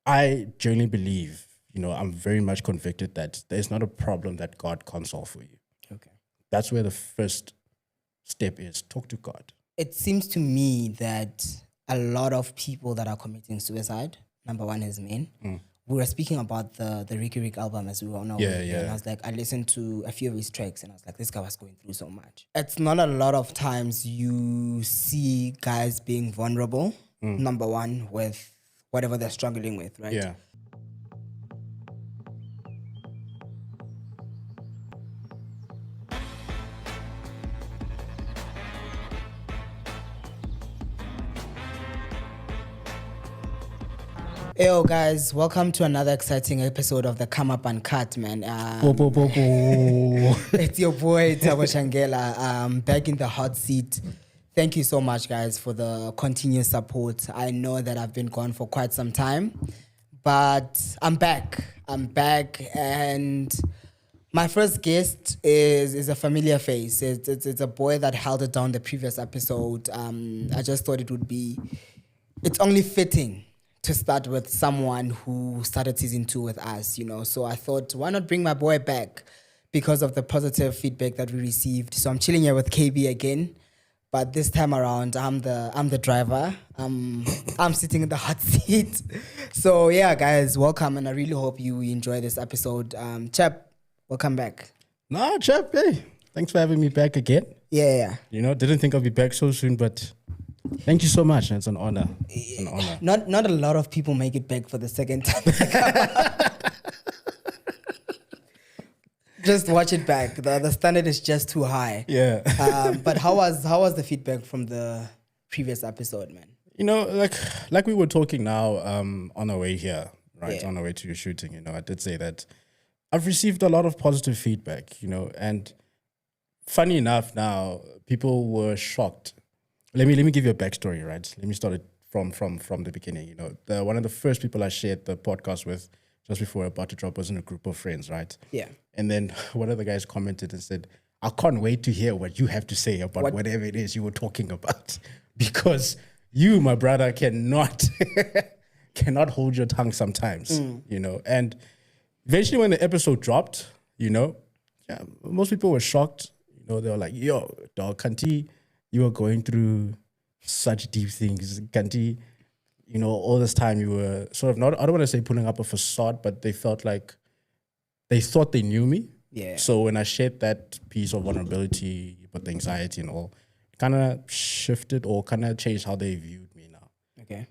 I genuinely believe, I'm very much convicted that there's not a problem that God can't solve for you. Okay. That's where the first step is. Talk to God. It seems to me that a lot of people that are committing suicide, number one is men. We were speaking about the Ricky Rick album as we were on our way here, and I was like, I listened to a few of his tracks and I was like, this guy was going through so much. It's not a lot of times you see guys being vulnerable, number one, with whatever they're struggling with, right? Yeah. Yo, guys, welcome to another exciting episode of the Come Up and Cut, man. It's your boy, Tabo Shangela, back in the hot seat. Thank you so much, guys, for the continuous support. I know that I've been gone for quite some time, but I'm back. And my first guest is a familiar face. It's a boy that held it down the previous episode. I just thought it's only fitting to start with someone who started season 2 with us, So I thought, why not bring my boy back because of the positive feedback that we received. So I'm chilling here with KB again, but this time around, I'm the driver. I'm sitting in the hot seat. So yeah, guys, welcome, and I really hope you enjoy this episode. Chap, welcome back. No, Chap, hey, thanks for having me back again. Yeah. Didn't think I'd be back so soon, but thank you so much. It's an honor. Not a lot of people make it back for the second time. Just watch it back. The standard is just too high. Yeah. But how was the feedback from the previous episode, man? Like we were talking now on our way here, right? Yeah. On our way to your shooting, I did say that I've received a lot of positive feedback, and funny enough now, people were shocked. Let me give you a backstory, right? Let me start it from the beginning. One of the first people I shared the podcast with just before about to drop was in a group of friends, right? Yeah. And then one of the guys commented and said, I can't wait to hear what you have to say about whatever it is you were talking about. Because you, my brother, cannot hold your tongue sometimes, And eventually when the episode dropped, most people were shocked. They were like, yo, dog, Kanti, you were going through such deep things. Kanti, all this time you were sort of not, I don't want to say putting up a facade, but they felt like they thought they knew me. Yeah. So when I shared that piece of vulnerability, but the anxiety and all, it kind of shifted or kind of changed how they viewed me now. Okay.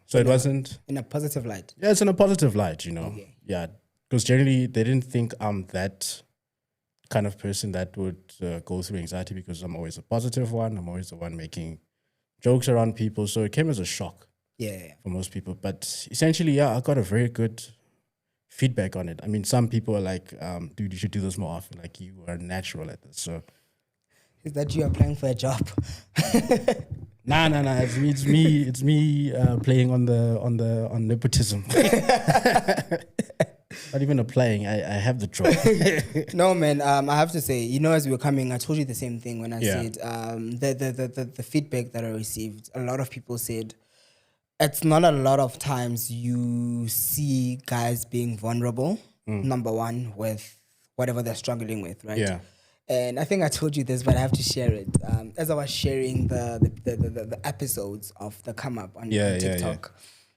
So it wasn't... In a positive light. Yeah, it's in a positive light, Okay. Yeah, because generally they didn't think I'm that kind of person that would go through anxiety because I'm always a positive one. I'm always the one making jokes around people. So it came as a shock for most people. But essentially, I got a very good feedback on it. I mean, some people are like, dude, you should do this more often. Like, you are natural at this. So is that you applying for a job? Nah. It's me playing on nepotism. Not even applying. I have the job. No, man. I have to say, as we were coming, I told you the same thing when I said the feedback that I received. A lot of people said it's not a lot of times you see guys being vulnerable. Number one, with whatever they're struggling with, right? Yeah. And I think I told you this, but I have to share it. As I was sharing the episodes of the Come Up on TikTok,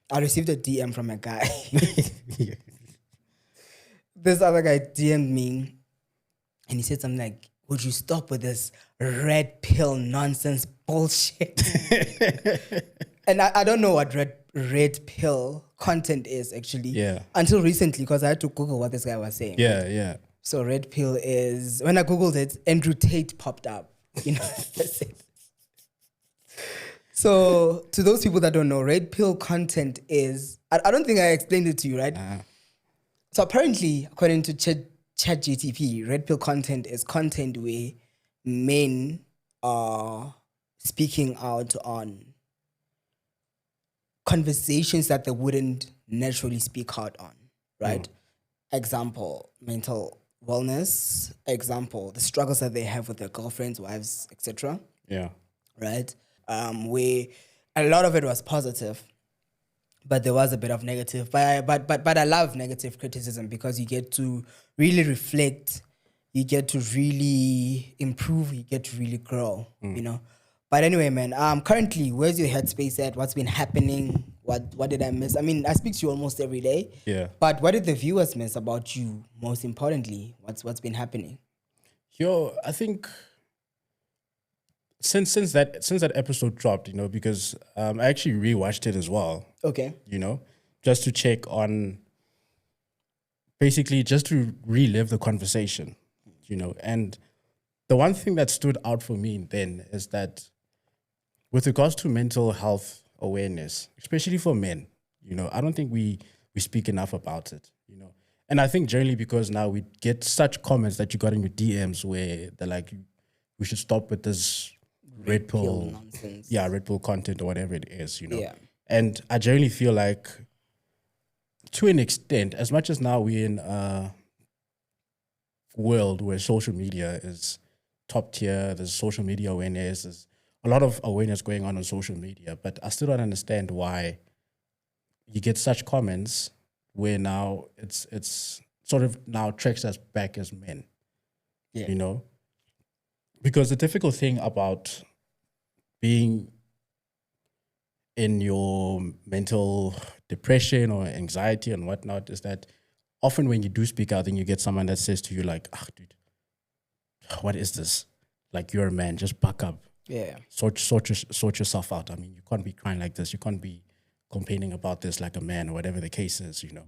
I received a DM from a guy. This other guy DM'd me, and he said something like, would you stop with this red pill nonsense bullshit? And I don't know what red pill content is, actually. Yeah. Until recently, because I had to Google what this guy was saying. Yeah. So red pill is, when I Googled it, Andrew Tate popped up. That's it. So to those people that don't know, red pill content is, I don't think I explained it to you, right? So apparently, according to ChatGTP, red pill content is content where men are speaking out on conversations that they wouldn't naturally speak out on, right? Example, mental wellness. Example, the struggles that they have with their girlfriends, wives, etc. Yeah. Right? Where a lot of it was positive. but there was a bit of negative. But I love negative criticism because you get to really reflect, you get to really improve, you get to really grow, you know. But anyway, man, currently, where's your headspace at? What's been happening? What did I miss? I mean, I speak to you almost every day. Yeah. But what did the viewers miss about you? Most importantly, what's been happening? Yo, I think since that episode dropped, you know, because I actually rewatched it as well, Okay. you know, just to check on, basically just to relive the conversation, you know. And the one thing that stood out for me then is that with regards to mental health awareness, especially for men, you know, I don't think we speak enough about it, you know. And I think generally because now we get such comments that you got in your DMs where they're like, we should stop with this red pill nonsense. yeah, red pill content or whatever it is, you know. Yeah. And I generally feel like, to an extent, as much as now we're in a world where social media is top tier, there's social media awareness, there's a lot of awareness going on social media, but I still don't understand why you get such comments where now it's sort of now tracks us back as men, Yeah. you know? Because the difficult thing about being in your mental depression or anxiety and whatnot is that often when you do speak out, then you get someone that says to you like, "Ah, dude, what is this? Like, you're a man, just buck up. Yeah. Sort yourself out. I mean, you can't be crying like this. You can't be complaining about this like a man or whatever the case is, you know."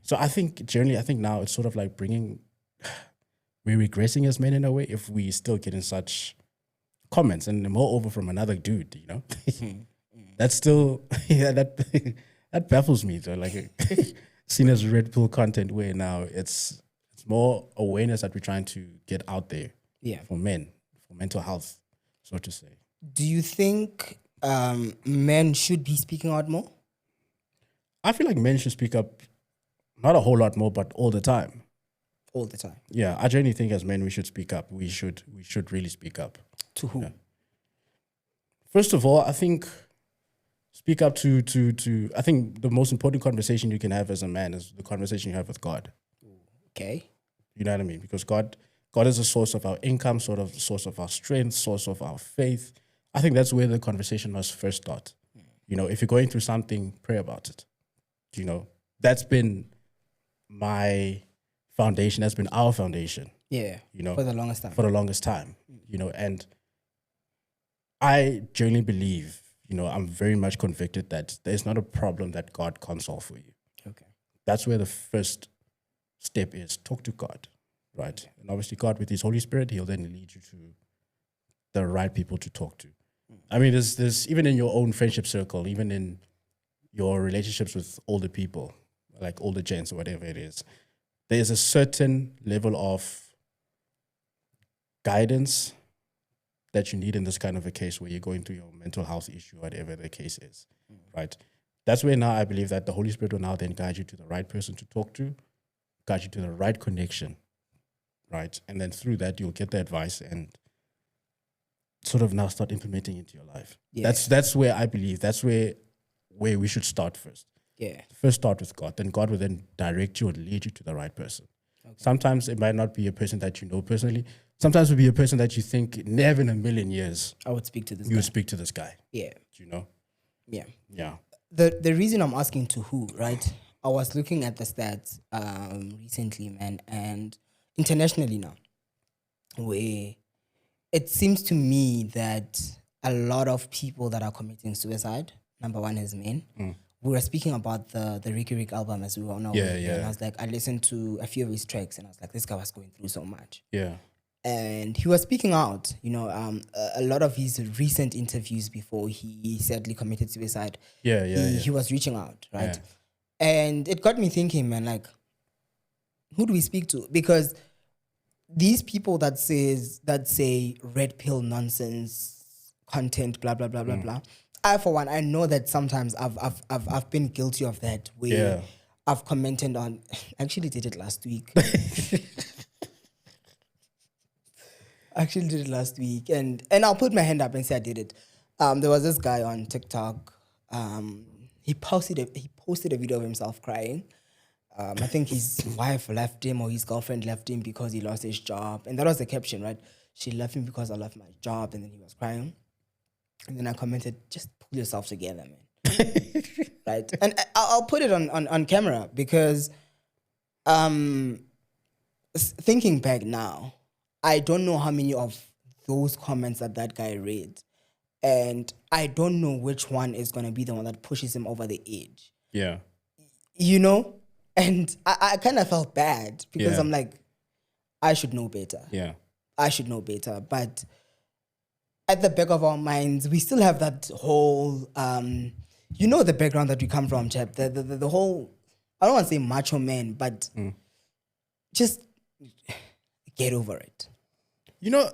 So I think generally, I think now it's sort of like we're regressing as men in a way if we still get in such comments, and moreover from another dude, you know. That's still that baffles me though. Like seen as red pill content where now it's more awareness that we're trying to get out there Yeah. for men, for mental health, so to say. Do you think men should be speaking out more? I feel like men should speak up, not a whole lot more, but all the time. All the time. Yeah, I genuinely think as men we should speak up. We should really speak up. To who? Yeah. First of all, I think speak up to I think the most important conversation you can have as a man is the conversation you have with God. Okay. You know what I mean? Because God is a source of our income, sort of source of our strength, source of our faith. I think that's where the conversation must first start. You know, if you're going through something, pray about it. You know, that's been my foundation. That's been our foundation. Yeah. You know, For the longest time. for the longest time. You know, and I genuinely believe, you know, I'm very much convicted that there's not a problem that God can't solve for you. Okay. That's where the first step is. Talk to God, right? And obviously God with his Holy Spirit, he'll then lead you to the right people to talk to. I mean, there's even in your own friendship circle, even in your relationships with older people, like older gents or whatever it is, there's a certain level of guidance that you need in this kind of a case where you're going through your mental health issue, whatever the case is, right? That's where now I believe that the Holy Spirit will now then guide you to the right person to talk to, guide you to the right connection, right? And then through that, you'll get the advice and sort of now start implementing into your life. Yeah. That's where I believe, that's where we should start first. Yeah. First start with God, then God will then direct you and lead you to the right person. Okay. Sometimes it might not be a person that you know personally. Sometimes it will be a person that you think never in a million years I would speak to this you guy. would speak to this guy. Yeah. You know? Yeah. Yeah. The reason I'm asking to who, right? I was looking at the stats recently, man, and internationally now, where it seems to me that a lot of people that are committing suicide, number one is men. We were speaking about the Ricky Rick album, as we all know. Yeah, And yeah. I was like, I listened to a few of his tracks and I was like, this guy was going through so much. Yeah. And he was speaking out, you know, a lot of his recent interviews before he sadly committed suicide. He was reaching out, right? Yeah. And it got me thinking, man, like, who do we speak to? Because these people that say red pill nonsense content, blah blah blah blah blah. I, for one, I know that sometimes I've been guilty of that. Where I've commented on. I actually did it last week. and I'll put my hand up and say I did it. There was this guy on TikTok. he posted a video of himself crying. I think his wife left him or his girlfriend left him because he lost his job. And that was the caption, right? She left him because I left my job. And then he was crying. And then I commented, just pull yourself together, man. Right? And I'll put it on camera because thinking back now, I don't know how many of those comments that guy read. And I don't know which one is going to be the one that pushes him over the edge. Yeah. You know? And I kind of felt bad because I'm like, I should know better. Yeah. I should know better. But at the back of our minds, we still have that whole, the background that we come from, chap. The whole, I don't want to say macho man, but just get over it. You know,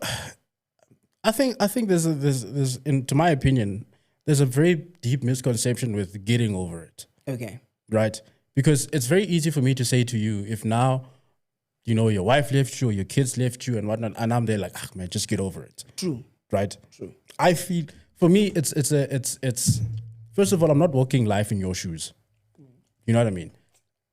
I think there's to my opinion, there's a very deep misconception with getting over it. Okay. Right? Because it's very easy for me to say to you, if now, your wife left you or your kids left you and whatnot, and I'm there like, man, just get over it. True. Right? True. I feel, for me, it's first of all, I'm not walking life in your shoes. You know what I mean?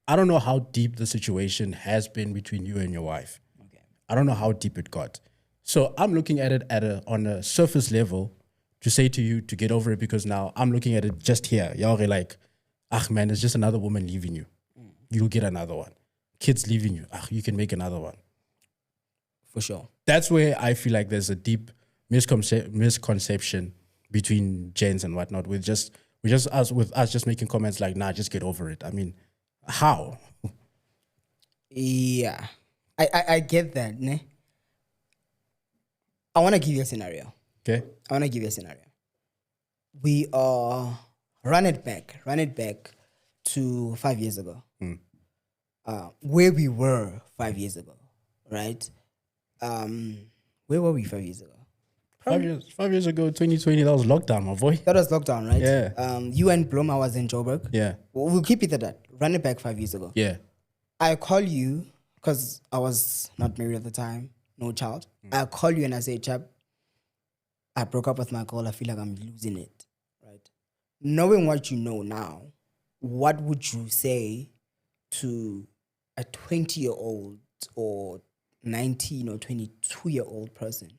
I don't know how deep the situation has been between you and your wife. Okay. I don't know how deep it got. So I'm looking at it on a surface level to say to you to get over it, because now I'm looking at it just here. Y'all are like, man, it's just another woman leaving you. You'll get another one. Kids leaving you. You can make another one. For sure. That's where I feel like there's a deep misconception between gents and whatnot. With us just making comments like, nah, just get over it. I mean, how? Yeah. I get that, ne? I want to give you a scenario. Okay. I want to give you a scenario. We are run it back to 5 years ago. Where we were 5 years ago, right? Where were we 5 years ago? 5 years ago, 2020, that was lockdown, my boy. That was lockdown, right? Yeah. You and Blom, I was in Joburg. Yeah. We'll keep it at that. Run it back 5 years ago. Yeah. I call you because I was not married at the time, no child. I call you and I say, chap, I broke up with my girl. I feel like I'm losing it, right? Knowing what you know now, what would you say to a 20-year-old or 19 or 22-year-old person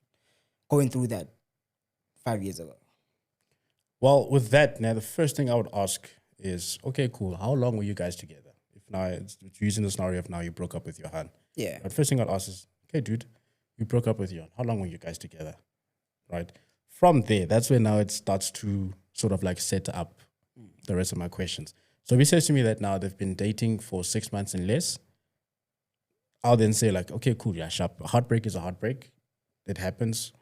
going through that 5 years ago? Well, with that, now the first thing I would ask is, okay, cool. How long were you guys together? If now it's using the scenario of now you broke up with your hand. Yeah. But first thing I'd ask is, okay, dude, you broke up with your hand. How long were you guys together? Right? From there, that's where now it starts to sort of like set up the rest of my questions. So if he says to me that now they've been dating for 6 months and less, I'll then say like, okay, cool, yeah, sharp. A heartbreak is a heartbreak. It happens.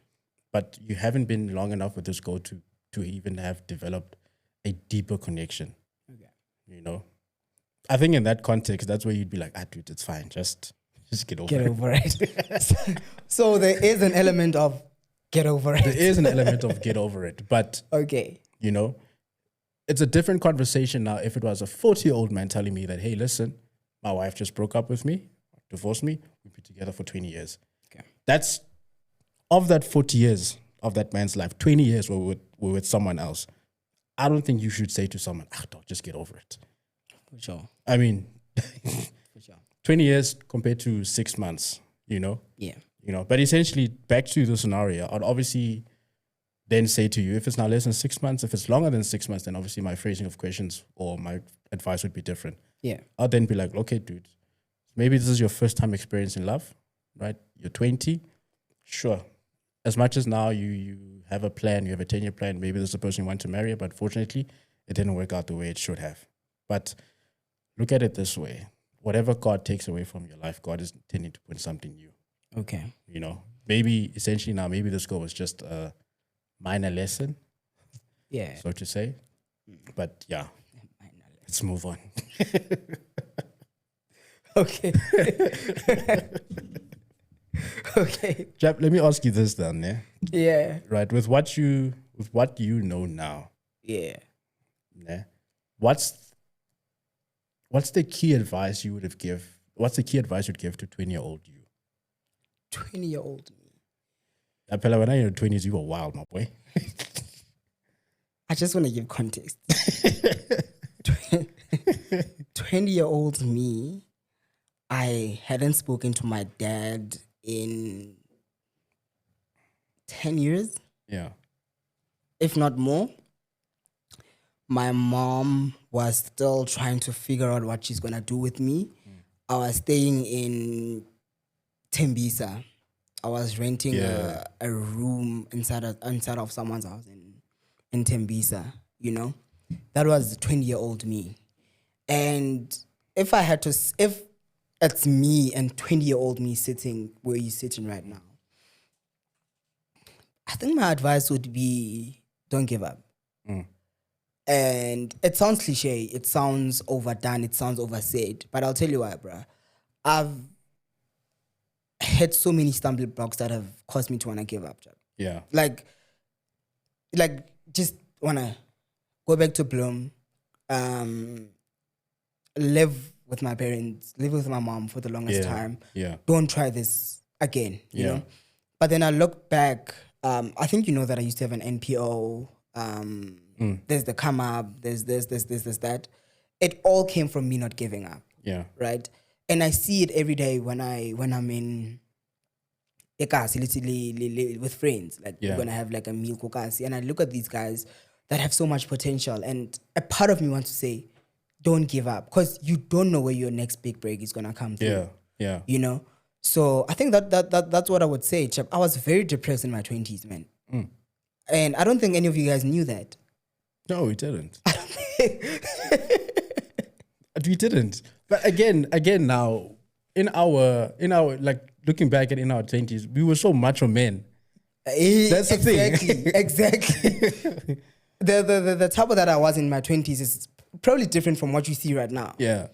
But you haven't been long enough with this girl to even have developed a deeper connection. Okay. I think in that context, that's where you'd be like, dude, it's fine. Just get over it. So there is an element of get over it. There is an element of get over it. But, okay, it's a different conversation now if it was a 40-year-old man telling me that, hey, listen, my wife just broke up with me, divorced me, we've been together for 20 years. Okay. That's, of that 40 years of that man's life, 20 years were with someone else. I don't think you should say to someone, dog, just get over it. For sure. I mean, for sure. 20 years compared to 6 months, Yeah. But essentially, back to the scenario, I'd obviously then say to you, if it's now less than 6 months, if it's longer than 6 months, then obviously my phrasing of questions or my advice would be different. Yeah. I'd then be like, okay, dude, maybe this is your first time experiencing love, right? You're 20. Sure. As much as now you have a plan, you have a 10-year plan, maybe this is the person you want to marry, but fortunately, it didn't work out the way it should have. But look at it this way. Whatever God takes away from your life, God is intending to put something new. Okay. Maybe essentially now, maybe this girl was just a minor lesson. Yeah. So to say. But yeah, let's move on. Okay. Okay. Jap, let me ask you this then, yeah? Yeah. Right, with what you know now. Yeah. Yeah. What's the key advice you would have give? What's the key advice you'd give to 20-year-old you? 20-year-old me. Apela, when I in your 20s, you were wild, my boy. I just want to give context. 20-year-old me, I hadn't spoken to my dad in 10 years, Yeah. if not more. My mom was still trying to figure out what she's going to do with me. I was staying in Tembisa. I was renting a room inside of someone's house in Tembisa, you know. That was the 20-year-old me. And if it's me and 20-year-old me sitting where you're sitting right now, I think my advice would be don't give up. And it sounds cliche, it sounds overdone, it sounds oversaid, but I'll tell you why, bruh. I've hit so many stumbling blocks that have caused me to want to give up. Yeah. Like just want to go back to Bloom, live with my parents, live with my mom for the longest time. Yeah. Don't try this again, you know? But then I look back, I think you know that I used to have an NPO, there's the come up, there's this, that. It all came from me not giving up. Yeah. Right? And I see it every day when I'm in ekasi, literally with friends. Like we're gonna have like a meal kokasi, and I look at these guys that have so much potential, and a part of me wants to say, don't give up, because you don't know where your next big break is gonna come through. Yeah. You know? So I think that's what I would say, chap. I was very depressed in my 20s, man. And I don't think any of you guys knew that. No, we didn't. We didn't. But again, now in our like looking back at in our 20s, we were so macho men. That's the thing. Exactly. The type of that I was in my 20s is probably different from what you see right now. Yeah.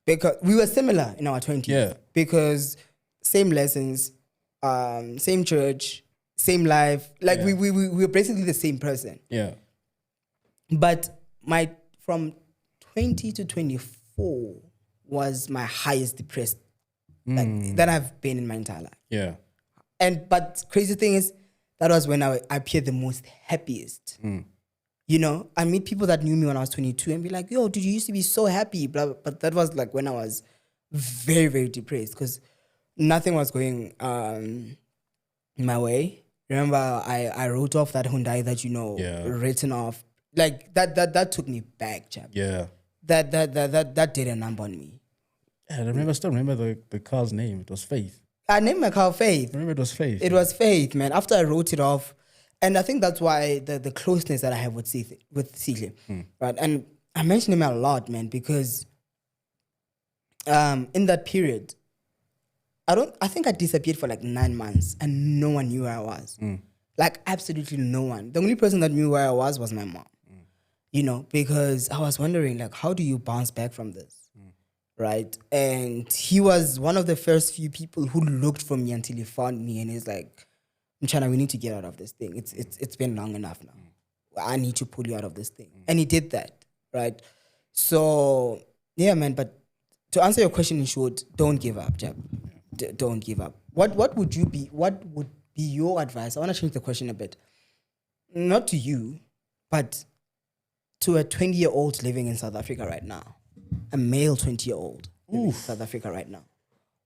Because we were similar in our 20s. Yeah. Because same lessons, same church, same life. Like we were basically the same person. Yeah. But from 20 to 24 was my highest depressed that I've been in my entire life. Yeah. But crazy thing is, that was when I appeared the most happiest. You know, I meet people that knew me when I was 22 and be like, yo, dude, you used to be so happy. Blah, blah. But that was like when I was very, very depressed because nothing was going my way. Remember, I wrote off that Hyundai that, written off. Like that took me back, chap. Yeah. That did a number on me. Yeah, I still remember the car's name. It was Faith. I named my car Faith. I remember it was Faith. It was Faith, man. After I wrote it off, and I think that's why the closeness that I have with Sihle, right? And I mention him a lot, man, because in that period, I think I disappeared for like 9 months, and no one knew where I was. Like absolutely no one. The only person that knew where I was my mom. You know, because I was wondering, like, how do you bounce back from this? Right? And he was one of the first few people who looked for me until he found me, and he's like, Mchana, we need to get out of this thing. It's been long enough now. I need to pull you out of this thing. And he did that, right? So, yeah, man, but to answer your question in short, don't give up, Jab. Don't give up. What would be your advice? I want to change the question a bit. Not to you, but to a 20-year-old living in South Africa right now, a male 20-year-old living in South Africa right now,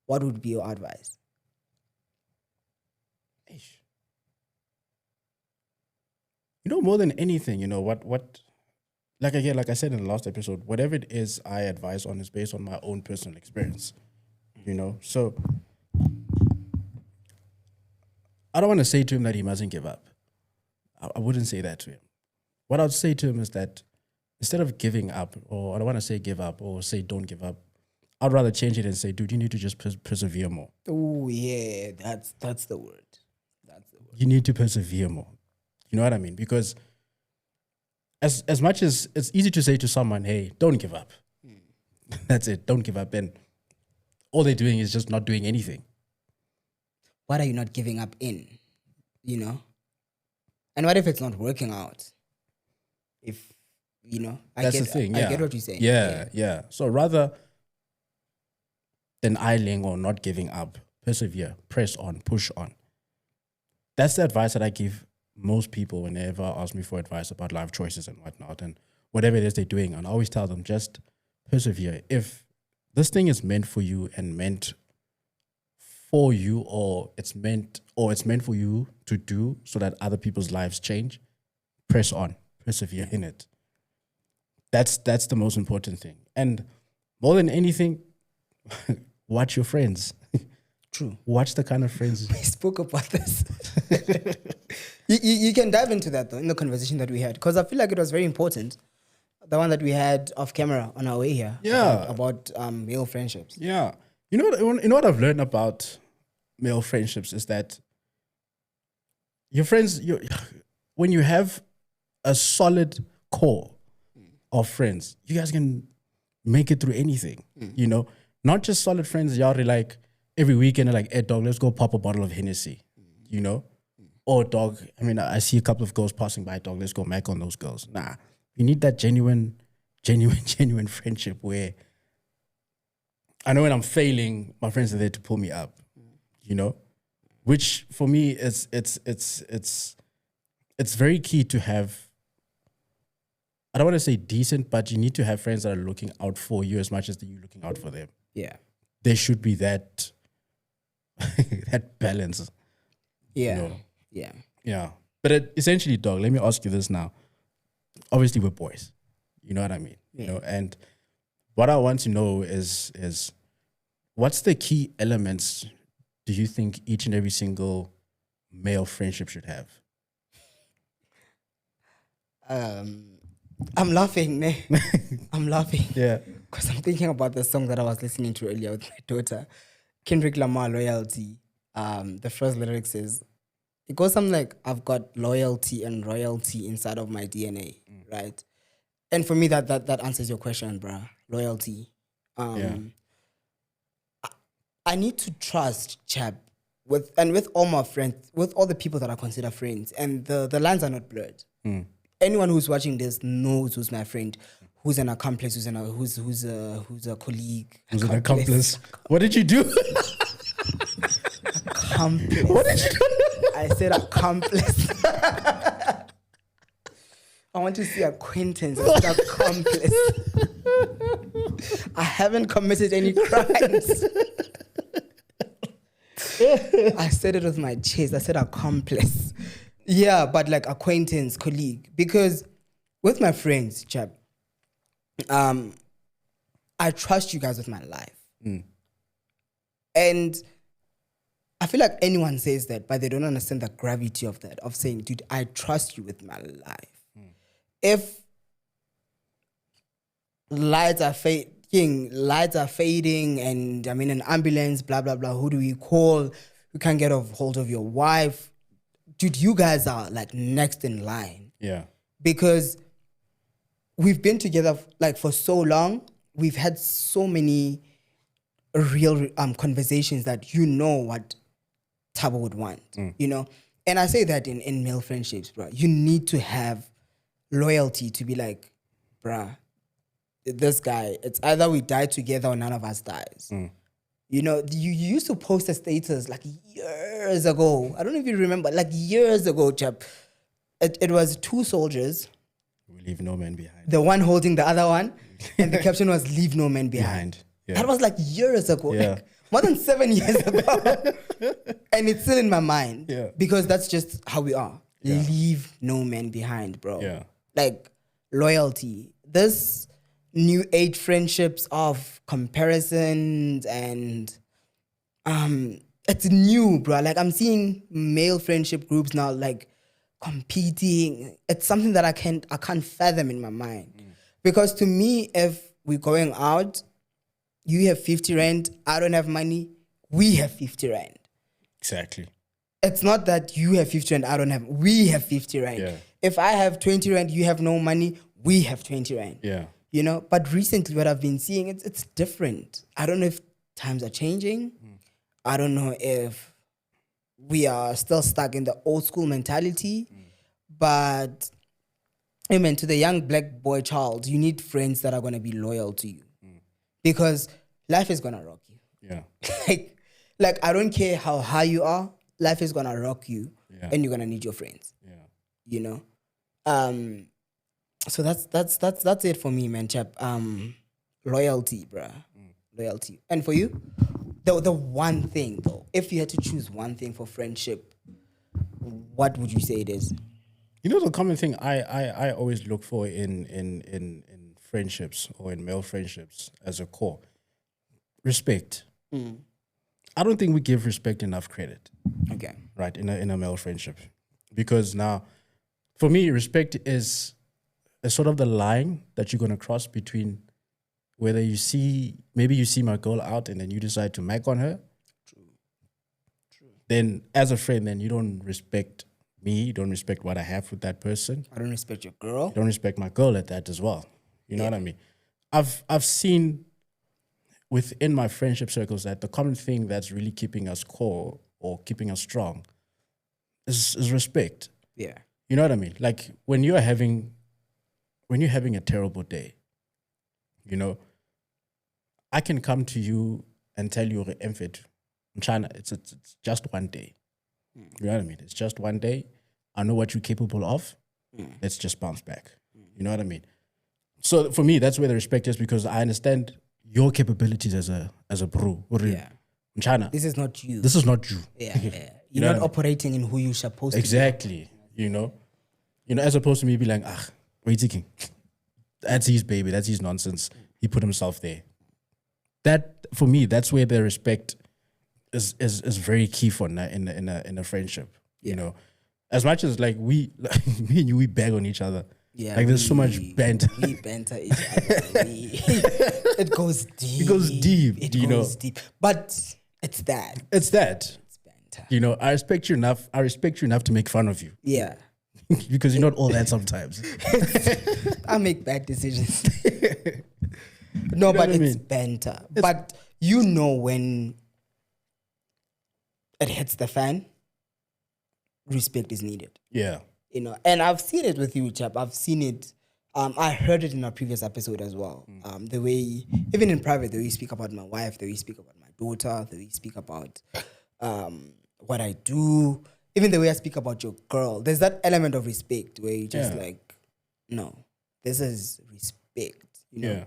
what would be your advice? You know, more than anything, you know, what like I said in the last episode, whatever it is I advise on is based on my own personal experience, you know? So I don't want to say to him that he mustn't give up. I wouldn't say that to him. What I'd say to him is that instead of giving up, or I don't want to say give up or say don't give up, I'd rather change it and say, dude, you need to just persevere more. Oh, yeah, that's the word. That's the word. You need to persevere more. You know what I mean? Because as much as it's easy to say to someone, hey, don't give up. That's it. Don't give up. And all they're doing is just not doing anything. What are you not giving up in? You know? And what if it's not working out? If, that's the thing. Yeah. I get what you're saying. Yeah. So rather than idling or not giving up, persevere, press on, push on. That's the advice that I give most people whenever ask me for advice about life choices and whatnot and whatever it is they're doing. And I always tell them, just persevere. If this thing is meant for you and meant for you, or it's meant for you to do so that other people's lives change, press on, persevere in it. That's the most important thing. And more than anything, watch your friends. True. Watch the kind of friends. We spoke about this. you can dive into that though in the conversation that we had, because I feel like it was very important. The one that we had off camera on our way here. Yeah. About male friendships. Yeah. You know what I've learned about male friendships is that your friends, when you have a solid core of friends, you guys can make it through anything. You know, not just solid friends. Y'all are like every weekend, like, hey, dog, let's go pop a bottle of Hennessy. You know, or dog. I mean, I see a couple of girls passing by. Dog, let's go mac on those girls. Nah, you need that genuine friendship where I know when I'm failing, my friends are there to pull me up. You know, which for me is it's very key to have. I don't want to say decent, but you need to have friends that are looking out for you as much as you're looking out for them. Yeah, there should be that that balance. Yeah, you know? yeah. But essentially, dog. Let me ask you this now. Obviously, we're boys. You know what I mean? Yeah. You know, and what I want to know is what's the key elements do you think each and every single male friendship should have? I'm laughing, ne? I'm laughing. Yeah. Because I'm thinking about the song that I was listening to earlier with my daughter. Kendrick Lamar, Loyalty. The first lyrics is, it goes something like, I've got loyalty and royalty inside of my DNA, right? And for me, that answers your question, bruh. Loyalty. I need to trust, chap, with all my friends, with all the people that I consider friends, and the lines are not blurred. Anyone who's watching this knows who's my friend, who's an accomplice, who's a colleague, who's an accomplice. What did you do? Accomplice. What did you do? I said accomplice. I want to see acquaintance. I said accomplice. I haven't committed any crimes. I said it with my chest. I said accomplice. Yeah, but like acquaintance, colleague. Because with my friends, chap, I trust you guys with my life. And I feel like anyone says that, but they don't understand the gravity of that, of saying, dude, I trust you with my life. If lights are fading, and I'm in an ambulance, blah, blah, blah, who do we call? You can't get a hold of your wife. Dude, you guys are like next in line. Yeah. Because we've been together like for so long. We've had so many real conversations that you know what Thabo would want, you know? And I say that in male friendships, bro. You need to have loyalty to be like, bruh, this guy, it's either we die together or none of us dies. You know, you used to post a status like years ago. I don't know if you remember, like years ago, chap. It was two soldiers. We leave no man behind. The one holding the other one. And the caption was, leave no man behind. Yeah. That was like years ago. Yeah. Like more than 7 years ago. And it's still in my mind. Yeah. Because that's just how we are. Yeah. Leave no man behind, bro. Yeah. Like loyalty. This new age friendships of comparisons and it's new, bro. Like I'm seeing male friendship groups now like competing. It's something that I can't fathom in my mind. Because to me, if we're going out, you have 50 rand, I don't have money, we have 50 rand. Exactly. It's not that you have 50 rand, I don't have, we have 50 rand. Yeah. If I have 20 rand, you have no money, we have 20 rand. Yeah. You know, but recently what I've been seeing, it's different. I don't know if times are changing. I don't know if we are still stuck in the old school mentality. But, amen, to the young black boy child, you need friends that are going to be loyal to you. Because life is going to rock you. Yeah. like, I don't care how high you are, life is going to rock you. Yeah. And you're going to need your friends. Yeah. You know? So that's it for me, man, chap. Loyalty, bruh. loyalty. And for you, the one thing though, if you had to choose one thing for friendship, what would you say it is? You know, the common thing I always look for in friendships or in male friendships as a core, respect. I don't think we give respect enough credit. Okay. Right, in a male friendship. Because now, for me, respect is sort of the line that you're going to cross between whether maybe you see my girl out and then you decide to mac on her. True. Then as a friend, then you don't respect me, you don't respect what I have with that person. I don't respect your girl. You don't respect my girl at that as well. You know what I mean? I've seen within my friendship circles that the common thing that's really keeping us core or keeping us strong is respect. Yeah. You know what I mean? Like when you're having a terrible day, you know, I can come to you and tell you, Enfit, in China, it's just one day. You know what I mean? It's just one day. I know what you're capable of. Let's just bounce back. You know what I mean? So for me, that's where the respect is, because I understand your capabilities as a bro. Yeah. In China. This is not you. This is not you. Yeah. You're not operating in who you're supposed to be. Exactly. You know, as opposed to me be like, what are you thinking? That's his baby. That's his nonsense. He put himself there. That for me, that's where the respect is very key for in a friendship. Yeah. You know, as much as like me and you, we bag on each other. Yeah, like there's so much banter. We banter each other. It goes deep. It goes deep. It goes deep. But it's that. It's that. It's banter. You know, I respect you enough to make fun of you. Yeah. Because you're not all that sometimes. I make bad decisions. No, but it's banter. But you know when it hits the fan, respect is needed. Yeah. You know, and I've seen it with you, chap. I've seen it. I heard it in a previous episode as well. The way, even in private, the way you speak about my wife, the way you speak about my daughter, the way you speak about what I do, even the way I speak about your girl. There's that element of respect where you just like, no, this is respect, you know? Yeah.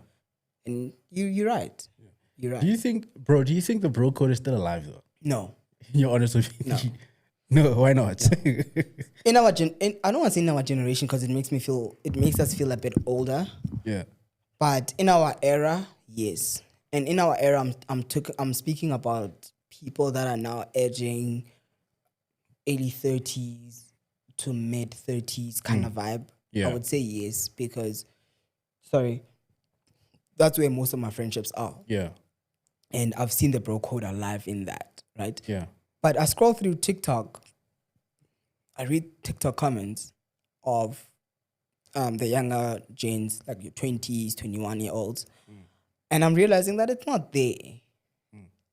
And you're right. Yeah. You're right. Do you think the bro code is still alive though? No. You're honest with me? No. No, why not? No. In our I don't want to say in our generation because it makes us feel a bit older. Yeah. But in our era, yes. And in our era, I'm speaking about people that are now edging early 30s to mid 30s kind of vibe. Yeah. I would say yes, because that's where most of my friendships are. Yeah. And I've seen the bro code alive in that, right? Yeah. But I scroll through TikTok, I read TikTok comments of the younger gens, like your 20s, 21-year-olds, and I'm realizing that it's not there.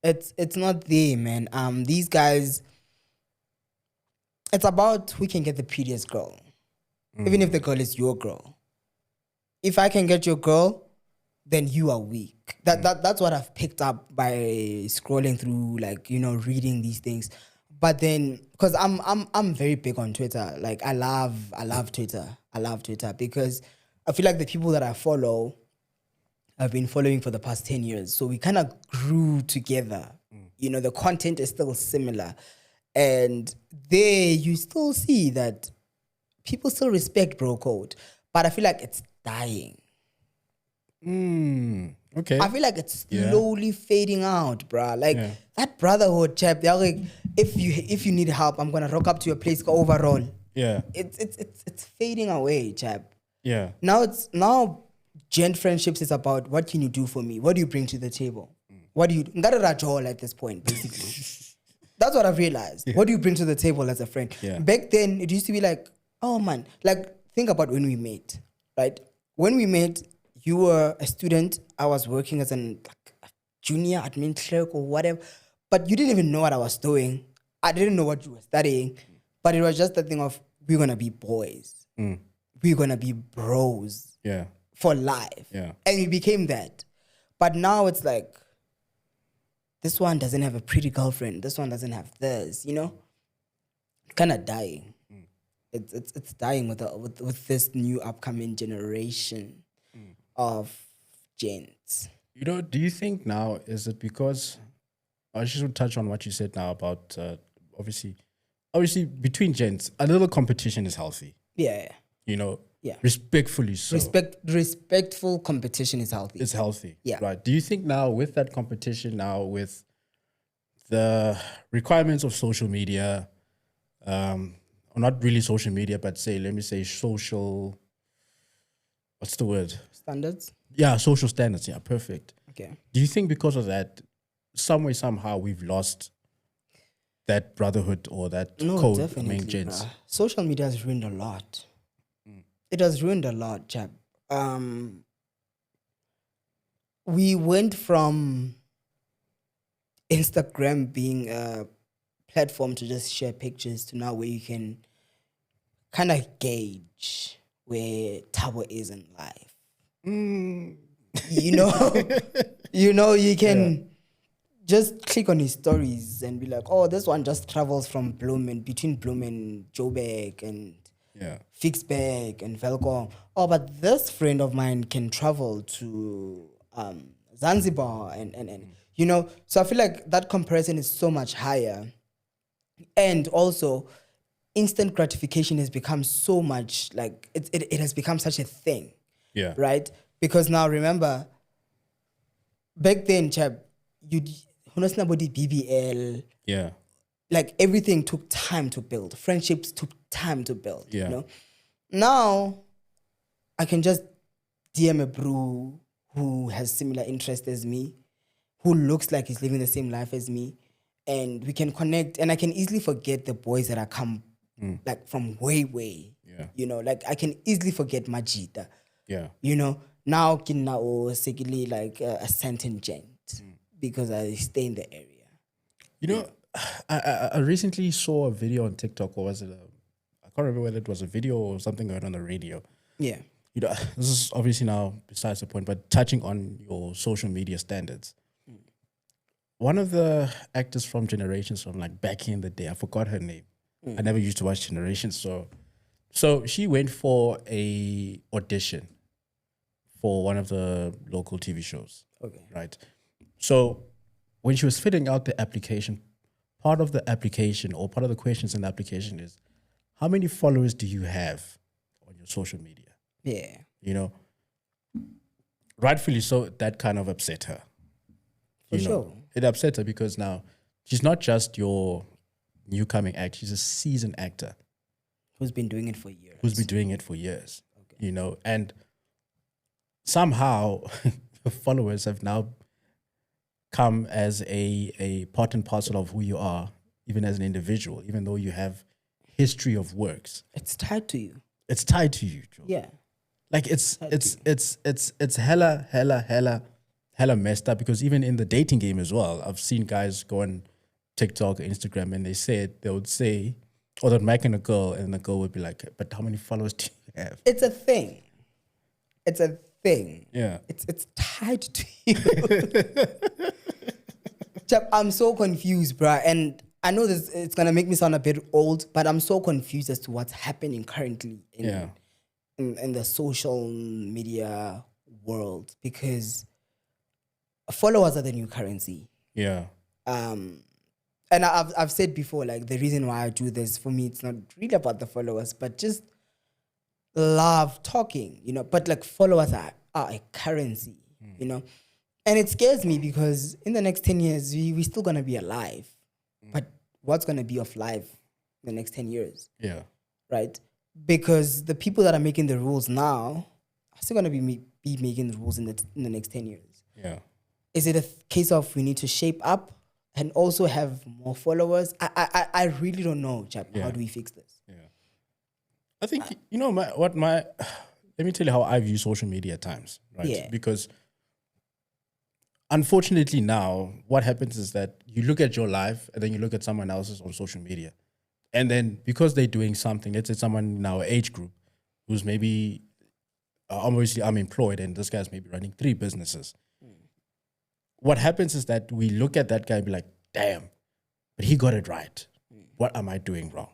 It's not there, man. These guys, it's about who can get the prettiest girl, even if the girl is your girl. If I can get your girl, then you are weak. That's what I've picked up by scrolling through, like, you know, reading these things. But then, because I'm very big on Twitter. Like I love Twitter. I love Twitter because I feel like the people that I follow, I've been following for the past 10 years. So we kind of grew together. You know, the content is still similar. And there you still see that people still respect bro code. But I feel like it's dying. Okay. I feel like it's slowly fading out, bruh. Like that brotherhood, chap. They're like, if you need help, I'm gonna rock up to your place. Go overall. Yeah. It's fading away, chap. Yeah. Now gent friendships is about what can you do for me? What do you bring to the table? What do you at this point, basically? That's what I've realized. Yeah. What do you bring to the table as a friend? Yeah. Back then, it used to be like, oh man, like think about when we met, right? When we met, you were a student. I was working as a junior admin clerk or whatever. But you didn't even know what I was doing. I didn't know what you were studying. But it was just the thing of, we're going to be boys. We're going to be bros for life. Yeah. And we became that. But now it's like, this one doesn't have a pretty girlfriend. This one doesn't have this, you know? Kind of dying. It's dying with this new upcoming generation of gents. Do you think now, is it because, I just want to touch on what you said now about, obviously, between gents, a little competition is healthy. Yeah. Yeah. Respectfully so. Respectful competition is healthy. It's healthy. Yeah. Right. Do you think now with that competition, now with the requirements of social media, or not really social media, but let me say social, what's the word? Standards? Yeah, social standards. Yeah, perfect. Okay. Do you think because of that, some way, somehow, we've lost that brotherhood or that code among gents? Social media has ruined a lot. It has ruined a lot, chap. We went from Instagram being a platform to just share pictures to now where you can kind of gauge where Tabo is in life. You can just click on his stories and be like, oh, this one just travels from between Bloem and Joburg and Fixberg and Velkom. Oh, but this friend of mine can travel to Zanzibar and so I feel like that comparison is so much higher. And also, instant gratification has become so much, like, it has become such a thing. Yeah. Right? Because now, remember, back then, chap, BBL. Yeah. Like, everything took time to build. Friendships took time to build. Yeah. Now, I can just DM a bro who has similar interests as me, who looks like he's living the same life as me, and we can connect. And I can easily forget the boys that I come like from way. Yeah. Like I can easily forget Majida. Yeah. Now kinao secondly like a certain gent because I stay in the area. I recently saw a video on TikTok, or was it I can't remember whether it was a video or something going on the radio. Yeah. This is obviously now besides the point, but touching on your social media standards. One of the actors from Generations, from like back in the day, I forgot her name. I never used to watch Generations, so she went for a audition for one of the local TV shows. Okay. Right. So when she was filling out the application, part of the application or part of the questions in the application is, how many followers do you have on your social media? Yeah. Rightfully so, that kind of upset her. For sure. It upset her because now she's not just your new coming actor, she's a seasoned actor. Who's been doing it for years. Okay. And somehow the followers have now come as a part and parcel of who you are, even as an individual, even though you have history of works. It's tied to you. It's tied to you, Joe. Yeah. Like it's hella messed up, because even in the dating game as well, I've seen guys go on TikTok or Instagram and they would say, or they'd make in a girl and the girl would be like, but how many followers do you have? It's a thing. Yeah. It's tied to you. Chap, I'm so confused, bruh. And I know this, it's going to make me sound a bit old, but I'm so confused as to what's happening currently in the social media world, because followers are the new currency. Yeah. And I've said before, like, the reason why I do this, for me, it's not really about the followers, but just love talking, but like followers are a currency, and it scares me because in the next 10 years, we're still going to be alive, but what's going to be of life in the next 10 years? Yeah. Right? Because the people that are making the rules now are still going to be making the rules in the next 10 years. Yeah. Is it a case of we need to shape up and also have more followers? I really don't know, chap. Yeah. How do we fix this? Yeah. I think, let me tell you how I view social media at times, right? Yeah. Because unfortunately now, what happens is that you look at your life and then you look at someone else's on social media. And then because they're doing something, let's say someone in our age group who's maybe, obviously I'm employed and this guy's maybe running 3 businesses. What happens is that we look at that guy and be like, damn, but he got it right. What am I doing wrong?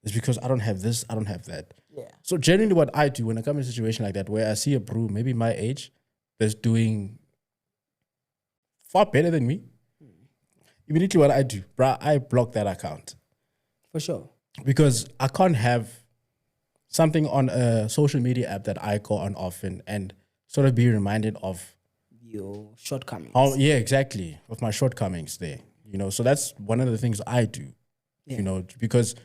It's because I don't have this, I don't have that. Yeah. So generally what I do when I come in a situation like that, where I see a bro, maybe my age, that's doing far better than me. Immediately what I do, bruh, I block that account. For sure. Because I can't have something on a social media app that I go on often and sort of be reminded of your shortcomings. Yeah, exactly. Of my shortcomings there. You know, so that's one of the things I do. You know, because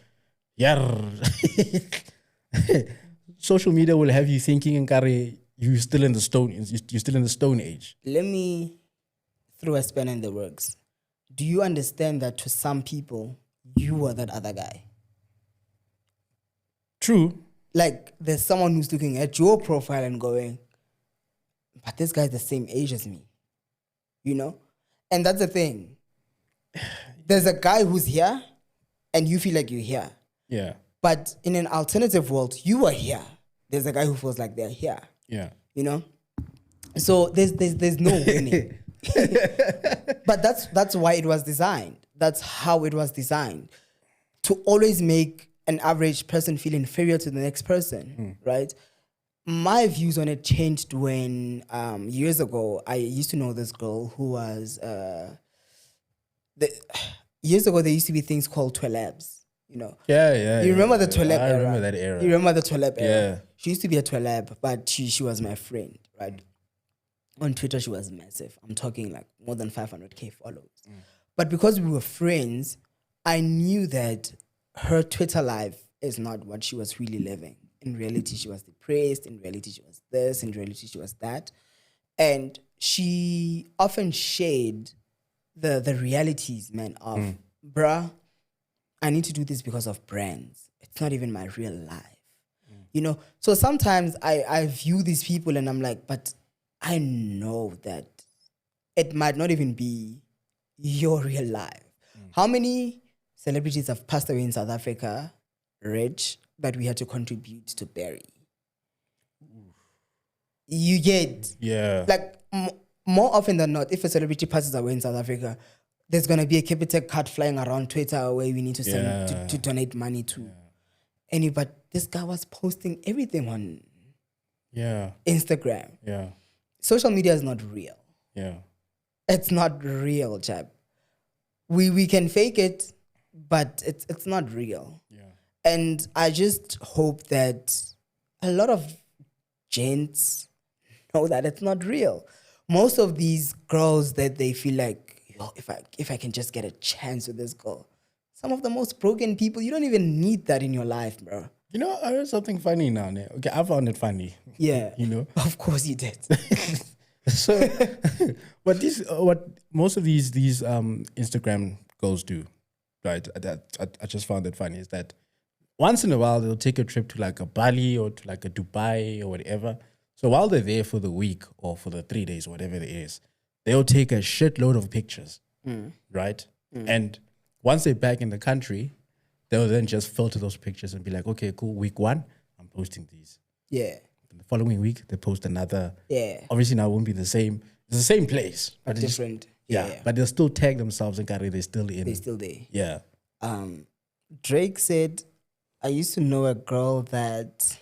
social media will have you thinking and you're still in the stone age. Let me throw a spanner in the works. Do you understand that to some people you are that other guy? True. Like there's someone who's looking at your profile and going, but this guy's the same age as me. You know? And that's the thing. There's a guy who's here and you feel like you're here. Yeah. But in an alternative world, you are here. There's a guy who feels like they're here. Yeah. You know? So there's no winning. But that's why it was designed. That's how it was designed. To always make an average person feel inferior to the next person, right? My views on it changed when years ago, I used to know this girl who was... years ago, there used to be things called twelabs, you know? Yeah. You remember the twelab era? I remember that era. You remember the twelab era? Yeah. She used to be a twelab, but she was my friend, right? On Twitter, she was massive. I'm talking like more than 500K followers. But because we were friends, I knew that her Twitter life is not what she was really living. In reality, she was depressed. In reality, she was this. In reality, she was that. And she often shared the realities, man, of, bruh, I need to do this because of brands. It's not even my real life. You know? So sometimes I view these people and I'm like, but I know that it might not even be your real life. How many celebrities have passed away in South Africa, rich, that we had to contribute to bury? You get... Yeah. Like, more often than not, if a celebrity passes away in South Africa, there's going to be a Capitec card flying around Twitter where we need to send to donate money to. But this guy was posting everything on Instagram. Yeah. Social media is not real. Yeah. It's not real, chap. We can fake it, but it's not real. Yeah. And I just hope that a lot of gents know that it's not real. Most of these girls that they feel like, yo, if I can just get a chance with this girl. Some of the most broken people, you don't even need that in your life, bro. You know, I heard something funny now. Okay, I found it funny. Yeah. You know? Of course you did. So, what most of these Instagram girls do, right? I just found it funny is that once in a while they'll take a trip to like a Bali or to like a Dubai or whatever. So while they're there for the week or for the 3 days or whatever it is, they'll take a shitload of pictures, right? And once they're back in the country, they'll then just filter those pictures and be like, okay, cool, week 1, I'm posting these. Yeah. The following week, they post another. Yeah. Obviously, now it won't be the same. It's the same place. But different. Yeah. But they'll still tag themselves and they're still in. They're still there. Yeah. Drake said, I used to know a girl that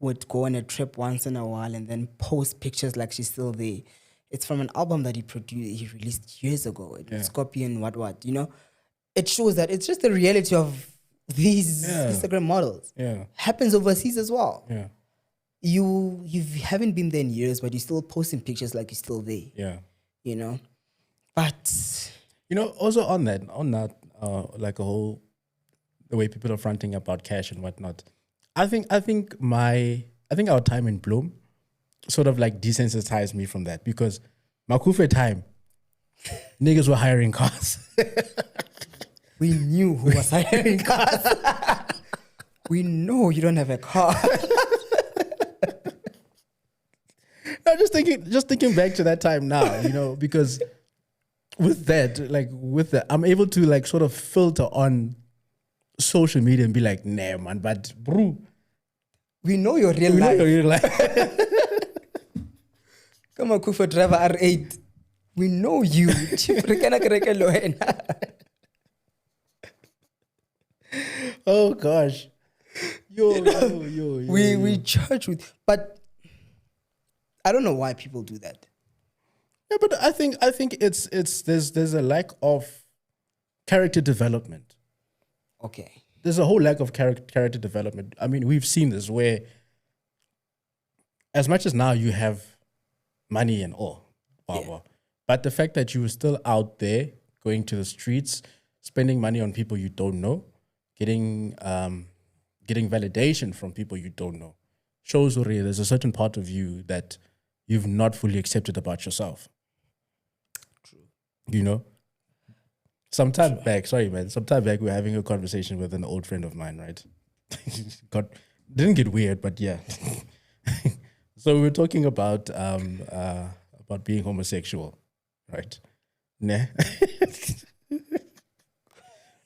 would go on a trip once in a while and then post pictures like she's still there. It's from an album that he released years ago. Scorpion, what, you know? It shows that it's just the reality of these Instagram models. Yeah. Happens overseas as well. Yeah. You haven't been there in years, but you're still posting pictures like you're still there. Yeah. You know? But... You know, also on that, like the way people are fronting about cash and whatnot, I think our time in Bloom sort of like desensitized me from that because Makufe time, niggas were hiring cars. We knew who was hiring cars. We know you don't have a car. No, just thinking back to that time now, you know, because with that, I'm able to like sort of filter on social media and be like, nah, man, but bro, we know your real life. Come on, Kufa driver R8. We know you. Oh gosh. Yo. We judge with, but I don't know why people do that. Yeah, but I think it's there's a lack of character development. Okay. There's a whole lack of character development. I mean, we've seen this where, as much as now you have money and all, blah, blah, but the fact that you were still out there going to the streets, spending money on people you don't know, getting validation from people you don't know, shows already there's a certain part of you that you've not fully accepted about yourself. True. You know? Sometime back we were having a conversation with an old friend of mine, right? Didn't get weird, but yeah. So we were talking about being homosexual, right? Nah.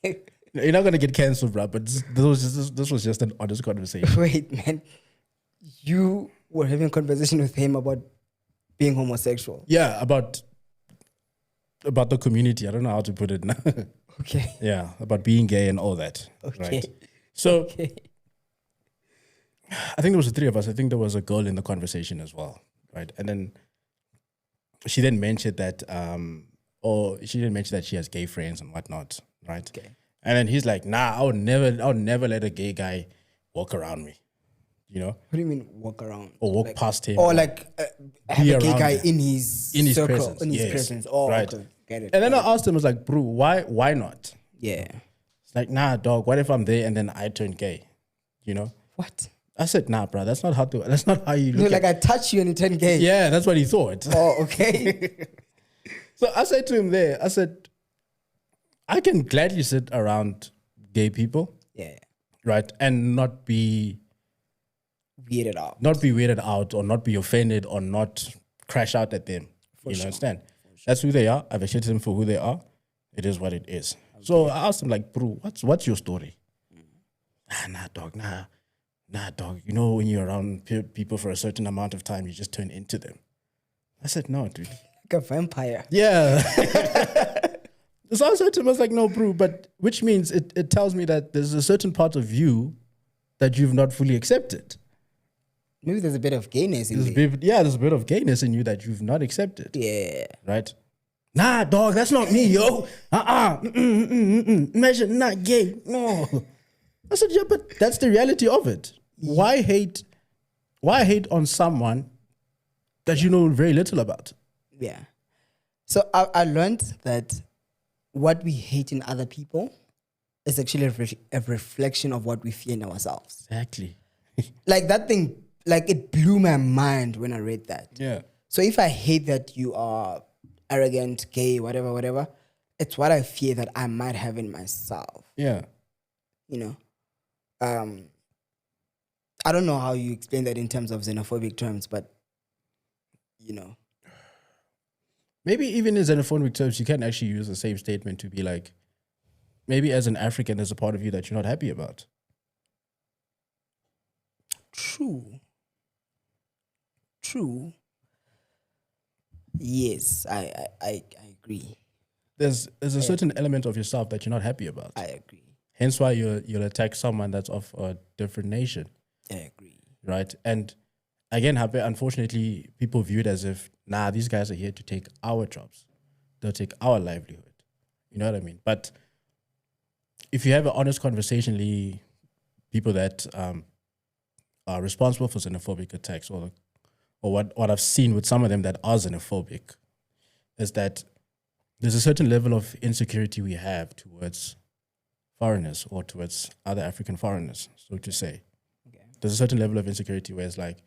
You're not gonna get cancelled, bro. But this was just an honest conversation. Wait, man, you were having a conversation with him about being homosexual? Yeah, about the community. I don't know how to put it now. Okay. Yeah, about being gay and all that. Okay. Right. So I think there was the three of us. I think there was a girl in the conversation as well, right? And then she didn't mention that, or she didn't mention that she has gay friends and whatnot, right? Okay. And then he's like, "Nah, I'll never let a gay guy walk around me." You know? What do you mean walk around? Or walk past him. Or like have a gay guy him. in his circle, presence. in his Yes. presence. Oh, Right. okay. Get it. And then I asked him, I was like, "Bro, why not?" Yeah. It's like, "Nah, dog, what if I'm there and then I turn gay?" You know? What? I said, "Nah, bro, that's not how you No, look like I touch you and you turn gay. Yeah, that's what he thought. Oh, okay. So I said to him there, I said, I can gladly sit around gay people, Yeah. right? And not be Weirded out. weirded out or not be offended or not crash out at them. Understand? That's who they are. I've accepted them for who they are. It is what it is. Okay. So I asked him, like, bro, what's your story? Nah, dog. You know, when you're around people for a certain amount of time, you just turn into them. I said, no, dude. Like a vampire. Yeah. So I said to him, I was like, no, bro, but which means it tells me that there's a certain part of you that you've not fully accepted. Maybe there's a bit of gayness in there. There's a bit of gayness in you that you've not accepted. Yeah. Right? Nah, dog, that's not me, yo. Imagine not gay. No. I said, yeah, but that's the reality of it. Why hate on someone that you know very little about? Yeah. So I learned that what we hate in other people is actually a reflection of what we fear in ourselves. Exactly. Like that thing, like it blew my mind when I read that. Yeah. So if I hate that you are arrogant, gay, whatever, it's what I fear that I might have in myself. Yeah. You know? I don't know how you explain that in terms of xenophobic terms, but you know. Maybe even in xenophobic terms, you can actually use the same statement to be like, maybe as an African, there's a part of you that you're not happy about. True. Yes, I agree. There's a certain element of yourself that you're not happy about. I agree. Hence why you'll attack someone that's of a different nation. I agree. Right? And again, unfortunately, people view it as if, nah, these guys are here to take our jobs. They'll take our livelihood. You know what I mean? But if you have an honest conversation, people that are responsible for xenophobic attacks or what I've seen with some of them that are xenophobic is that there's a certain level of insecurity we have towards foreigners or towards other African foreigners, so to say. Okay. There's a certain level of insecurity where it's like,